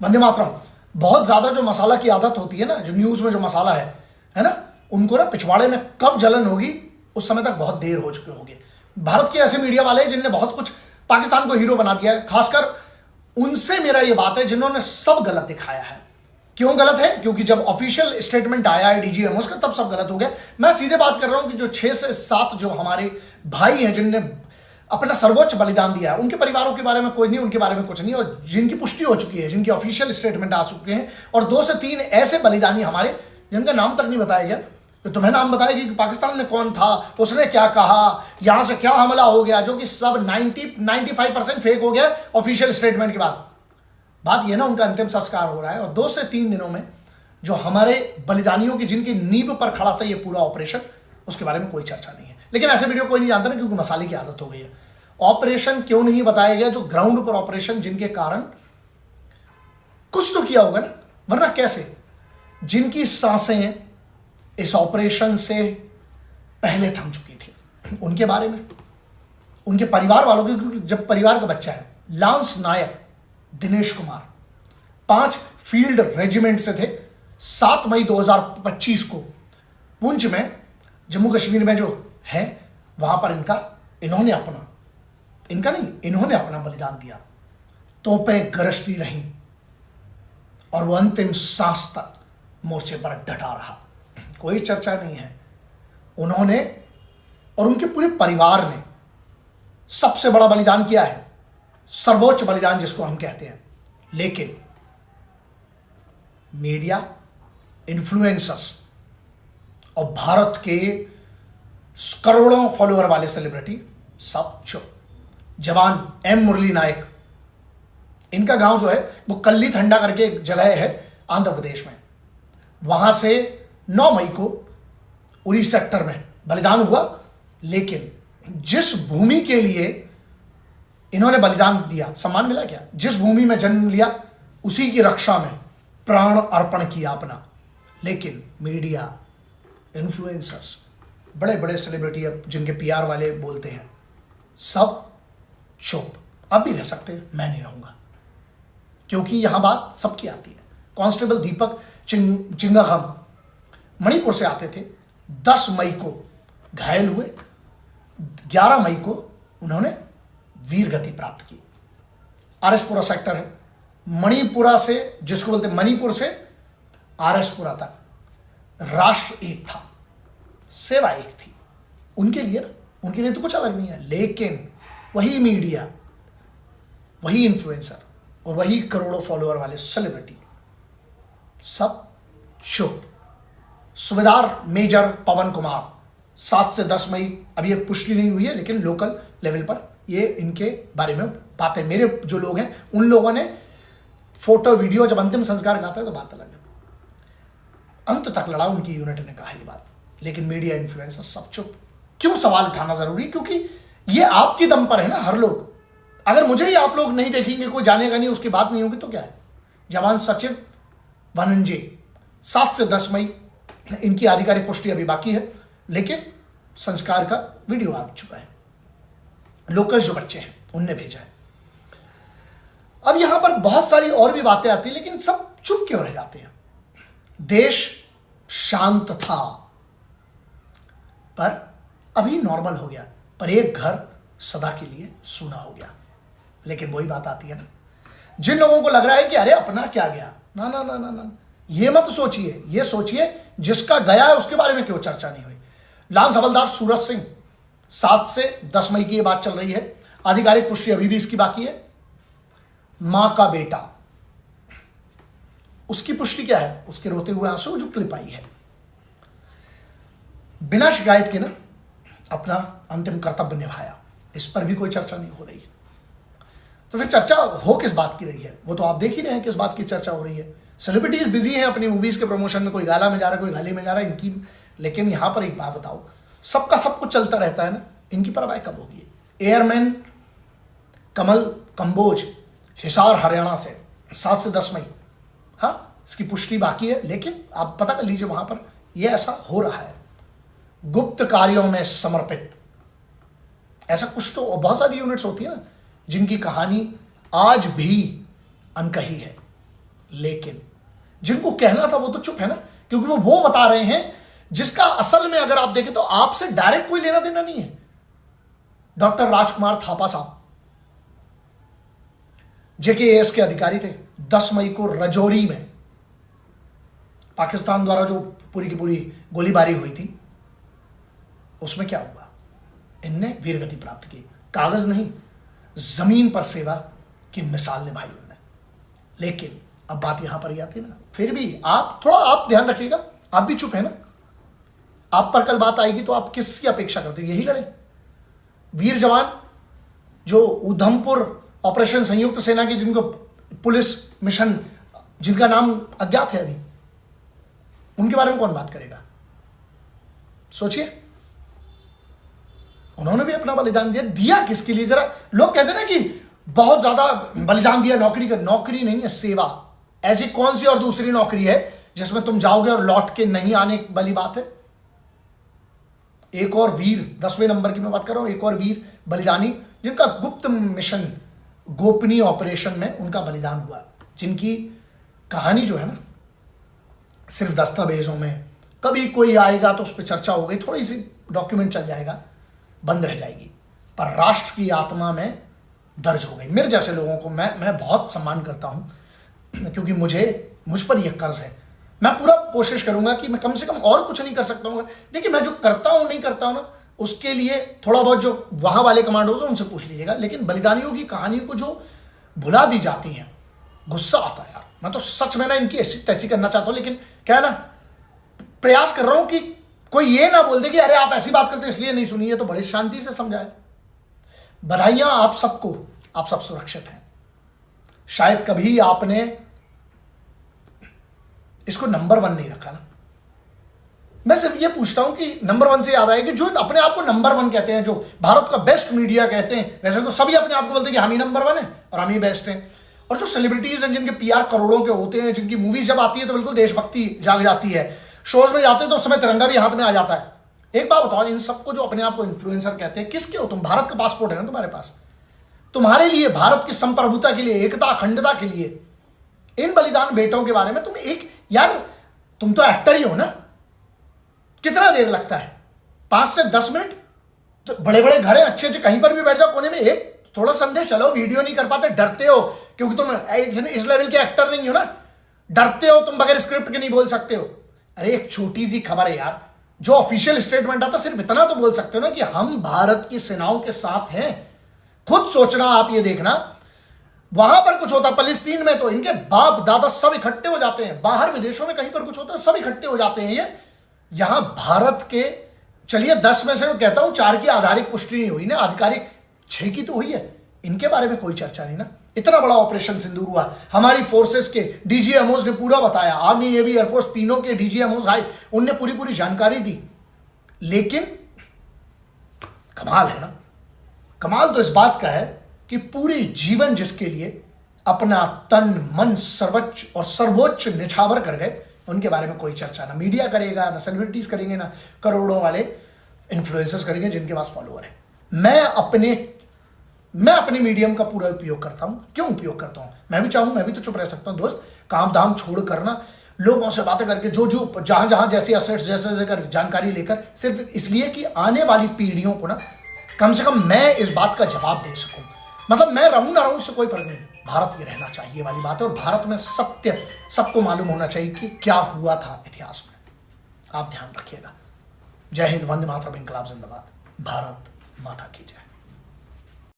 वंदे मातरम, बहुत ज्यादा जो मसाला की आदत होती है ना, जो न्यूज में जो मसाला है ना, उनको ना पिछवाड़े में कब जलन होगी उस समय तक बहुत देर हो चुके होगी। भारत के ऐसे मीडिया वाले जिनने बहुत कुछ पाकिस्तान को हीरो बना दिया है, खासकर उनसे मेरा ये बात है जिन्होंने सब गलत दिखाया है। क्यों गलत है? क्योंकि जब ऑफिशियल स्टेटमेंट आया है डीजीएमओ का तब सब गलत हो गया। मैं सीधे बात कर रहा हूं कि जो 6 से 7 जो हमारे भाई हैं जिनने अपना सर्वोच्च बलिदान दिया है, उनके परिवारों के बारे में कोई नहीं, उनके बारे में कुछ नहीं, और जिनकी पुष्टि हो चुकी है, जिनकी ऑफिशियल स्टेटमेंट आ चुके हैं, और 2 से 3 ऐसे बलिदानी हमारे जिनका नाम तक नहीं बताया गया। तो तुम्हें नाम बताएगी कि पाकिस्तान में कौन था, उसने क्या कहा, यहां से क्या हमला हो गया, जो कि सब 95% फेक हो गया ऑफिशियल स्टेटमेंट के बाद। बात यह ना, उनका अंतिम संस्कार हो रहा है और 2 से 3 दिनों में जो हमारे बलिदानियों की जिनकी नींव पर खड़ा था ये पूरा ऑपरेशन, उसके बारे में कोई चर्चा नहीं है। लेकिन ऐसे वीडियो कोई नहीं जानता ना, क्योंकि मसाले की आदत हो गई है। ऑपरेशन क्यों नहीं बताया गया, जो ग्राउंड पर ऑपरेशन, जिनके कारण कुछ तो किया होगा ना, वरना कैसे? जिनकी सांसें इस ऑपरेशन से पहले थम चुकी थी, उनके बारे में, उनके परिवार वालों के, क्योंकि जब परिवार का बच्चा है, लांस नायक दिनेश कुमार 5 फील्ड रेजिमेंट से थे। 7 मई 2025 को पुंछ में, जम्मू कश्मीर में जो है, वहां पर इन्होंने अपना बलिदान दिया। तोपें गरजती रहीं और वो अंतिम सांस तक मोर्चे पर डटा रहा। कोई चर्चा नहीं है। उन्होंने और उनके पूरे परिवार ने सबसे बड़ा बलिदान किया है, सर्वोच्च बलिदान जिसको हम कहते हैं। लेकिन मीडिया, इन्फ्लुएंसर्स और भारत के करोड़ों फॉलोअर वाले सेलिब्रिटी सब चुप। जवान एम मुरली नायक, इनका गांव जो है वो कल्ली ठंडा करके एक जगह है आंध्र प्रदेश में, वहां से 9 मई को उरी सेक्टर में बलिदान हुआ। लेकिन जिस भूमि के लिए इन्होंने बलिदान दिया, सम्मान मिला क्या? जिस भूमि में जन्म लिया उसी की रक्षा में प्राण अर्पण किया अपना। लेकिन मीडिया, इन्फ्लुएंसर्स, बड़े बड़े सेलिब्रिटी जिनके पीआर वाले बोलते हैं, सब चुप। अब भी रह सकते हैं, मैं नहीं रहूंगा, क्योंकि यहां बात सबकी आती है। कांस्टेबल दीपक चिंगागम मणिपुर से आते थे, 10 मई को घायल हुए, 11 मई को उन्होंने वीर गति प्राप्त की। आरएसपुरा सेक्टर है, मणिपुरा से, जिसको बोलते मणिपुर से आरएसपुरा तक राष्ट्र एक था, सेवा एक थी। उनके लिए तो कुछ अलग नहीं है। लेकिन वही मीडिया, वही इन्फ्लुएंसर और वही करोड़ों फॉलोअर वाले सेलिब्रिटी सब चुप। सूबेदार मेजर पवन कुमार 7 से 10 मई, अभी ये पुष्टि नहीं हुई है, लेकिन लोकल लेवल पर ये इनके बारे में बातें, मेरे जो लोग हैं उन लोगों ने फोटो वीडियो, जब अंतिम संस्कार गाता है तो बात अलग है। अंत तक लड़ा उनकी यूनिट ने कहा ये बात। लेकिन मीडिया, इन्फ्लुएंसर सब चुप। क्यों सवाल उठाना जरूरी? क्योंकि ये आपकी दम पर है ना हर लोग। अगर मुझे ही आप लोग नहीं देखेंगे, कोई जानेगा नहीं, उसकी बात नहीं होगी तो क्या है? जवान सचिव वनंजे 7 से 10 मई, इनकी आधिकारिक पुष्टि अभी बाकी है, लेकिन संस्कार का वीडियो आ चुका है। लोकल जो बच्चे हैं उनने भेजा है। अब यहां पर बहुत सारी और भी बातें आती हैं, लेकिन सब चुप क्यों रह जाते हैं? देश शांत था, पर अभी नॉर्मल हो गया, पर एक घर सदा के लिए सूना हो गया। लेकिन वही बात आती है ना, जिन लोगों को लग रहा है कि अरे अपना क्या गया, ना ना ना ना ना, ये मत सोचिए। ये सोचिए जिसका गया है उसके बारे में क्यों चर्चा नहीं हुई। लांस हवलदार सूरज सिंह 7 से 10 मई की ये बात चल रही है, आधिकारिक पुष्टि अभी भी इसकी बाकी है। मां का बेटा, उसकी पुष्टि क्या है? उसके रोते हुए आंसू जो क्लिप आई है, बिना शिकायत के ना अपना अंतिम कर्तव्य निभाया, इस पर भी कोई चर्चा नहीं हो रही है। तो फिर चर्चा हो किस बात की रही है? वो तो आप देख ही रहे हैं किस बात की चर्चा हो रही है। सेलिब्रिटीज बिजी हैं अपनी मूवीज के प्रमोशन में, कोई गाला में जा रहा है, कोई गाली में जा रहा है इनकी। लेकिन यहां पर एक बात बताओ, सबका सब कुछ चलता रहता है ना, इनकी परवाह कब होगी? एयरमैन कमल कंबोज हिसार हरियाणा से 7 से 10 मई, हाँ इसकी पुष्टि बाकी है, लेकिन आप पता कर लीजिए वहां पर यह ऐसा हो रहा है। गुप्त कार्यों में समर्पित, ऐसा कुछ तो बहुत सारी यूनिट्स होती है ना जिनकी कहानी आज भी अनकही है। लेकिन जिनको कहना था वो तो चुप है ना, क्योंकि वो बता रहे हैं जिसका असल में अगर आप देखें तो आपसे डायरेक्ट कोई लेना देना नहीं है। डॉक्टर राजकुमार थापा साहब जेकेएएस के अधिकारी थे। 10 मई को रजौरी में पाकिस्तान द्वारा जो पूरी की पूरी गोलीबारी हुई थी, उसमें क्या हुआ? इनने वीरगति प्राप्त की। कागज नहीं, जमीन पर सेवा की मिसाल निभाई उन्होंने। लेकिन अब बात यहां पर ही आती है ना, फिर भी आप थोड़ा आप ध्यान रखिएगा, आप भी चुप है ना। आप पर कल बात आएगी तो आप किसकी अपेक्षा करते हो? यही लड़े वीर जवान जो उधमपुर ऑपरेशन संयुक्त सेना की, जिनको पुलिस मिशन, जिनका नाम अज्ञात है अभी, उनके बारे में कौन बात करेगा? सोचिए, उन्होंने भी अपना बलिदान दिया किसके लिए? जरा लोग कहते हैं ना कि बहुत ज्यादा बलिदान दिया नौकरी का। नौकरी नहीं है, सेवा। ऐसी कौन सी और दूसरी नौकरी है जिसमें तुम जाओगे और लौट के नहीं आने वाली बात है? एक और वीर, 10वें नंबर की मैं बात कर रहा हूं, एक और वीर बलिदानी जिनका गुप्त मिशन, गोपनीय ऑपरेशन में उनका बलिदान हुआ, जिनकी कहानी जो है ना सिर्फ दस्तावेजों में, कभी कोई आएगा तो उस पर चर्चा हो गई, थोड़ी सी डॉक्यूमेंट चल जाएगा, बंद रह जाएगी, पर राष्ट्र की आत्मा में दर्ज हो गई। मेरे जैसे लोगों को मैं बहुत सम्मान करता हूं, क्योंकि मुझ पर यह कर्ज है। मैं पूरा कोशिश करूंगा कि मैं कम से कम और कुछ नहीं कर सकता हूं। देखिए, मैं जो करता हूं नहीं करता हूं ना, उसके लिए थोड़ा बहुत जो वहां वाले कमांडोज हैं उनसे पूछ लीजिएगा। लेकिन बलिदानियों की कहानी को जो भुला दी जाती है, गुस्सा आता है यार। मैं तो सच में ना इनकी ऐसी तैसी करना चाहता हूं, लेकिन क्या है ना, प्रयास कर रहा हूं कि कोई ये ना बोल दे कि अरे आप ऐसी बात करते इसलिए नहीं सुनी है, तो बड़ी शांति से समझाए। बधाइयां आप सबको, आप सब सुरक्षित हैं। शायद कभी आपने इसको नंबर 1 नहीं रखा ना। मैं सिर्फ ये पूछता हूं कि नंबर 1 से याद आया कि जो अपने आप को नंबर 1 कहते हैं, जो भारत का बेस्ट मीडिया कहते हैं, वैसे तो सभी अपने आप को बोलते हैं कि हम ही नंबर 1 है और हम ही बेस्ट हैं। और जो सेलिब्रिटीज हैं जिनके पीआर करोड़ों के होते हैं, जिनकी मूवीज जब आती है तो बिल्कुल देशभक्ति जाग जाती है, शोज में जाते हैं तो उस समय तिरंगा भी हाथ में आ जाता है। एक बात बताओ, इन सबको जो अपने आप को इन्फ्लुएंसर कहते हैं, किसके हो तुम? भारत का पासपोर्ट है ना तुम्हारे पास, तुम्हारे लिए, भारत की संप्रभुता के लिए, एकता अखंडता के लिए, इन बलिदान बेटों के बारे में तुम एक, यार तुम तो एक्टर ही हो ना। कितना देर लगता है? 5 से 10 मिनट। तो बड़े बड़े घर हैं, अच्छे अच्छे, कहीं पर भी बैठ जाओ कोने में, एक थोड़ा संदेश चलो। वीडियो नहीं कर पाते, डरते हो, क्योंकि तुम इस लेवल के एक्टर नहीं हो ना, डरते हो, तुम बगैर स्क्रिप्ट के नहीं बोल सकते हो। अरे एक छोटी सी खबर है यार, जो ऑफिशियल स्टेटमेंट आता, सिर्फ इतना तो बोल सकते हो ना कि हम भारत की सेनाओं के साथ हैं। खुद सोचना, आप ये देखना, वहां पर कुछ होता, फलस्तीन में तो इनके बाप दादा सब इकट्ठे हो जाते हैं, बाहर विदेशों में कहीं पर कुछ होता है सब इकट्ठे हो जाते हैं। ये यहां भारत के, चलिए 10 में से मैं कहता हूं 4 की आधारिक पुष्टि नहीं हुई ना, आधिकारिक 6 की तो हुई है। इनके बारे में कोई चर्चा नहीं ना। इतना बड़ा ऑपरेशन सिंदूर हुआ, हमारी फोर्सेस के डीजीएमओज ने पूरा बताया, आर्मी नेवी एयरफोर्स तीनों के डीजीएमओज आए, उनने पूरी जानकारी दी। लेकिन कमाल है ना, कमाल तो इस बात का है कि पूरे जीवन जिसके लिए अपना तन मन सर्वोच्च और सर्वोच्च निछावर कर गए, उनके बारे में कोई चर्चा ना मीडिया करेगा, ना सेलिब्रिटीज करेंगे, ना करोड़ों वाले इन्फ्लुएंसर्स करेंगे जिनके पास फॉलोअर है। मैं अपने मीडियम का पूरा उपयोग करता हूं। क्यों उपयोग करता हूं? मैं भी चाहूं, मैं भी तो चुप रह सकता हूं दोस्त। काम धाम छोड़ कर ना, लोगों से बातें करके, जो जहां जहां जैसे असेट्स जैसे जानकारी लेकर, सिर्फ इसलिए कि आने वाली पीढ़ियों को ना कम से कम मैं इस बात का जवाब दे सकूं। मतलब मैं रहूं ना रहूं, उससे कोई फर्क नहीं, भारत ही रहना चाहिए वाली बात है। और भारत में सत्य सबको मालूम होना चाहिए कि क्या हुआ था इतिहास में। आप ध्यान रखिएगा। जय हिंद, वंदे मातरम, इंकलाब जिंदाबाद, भारत माता की जय।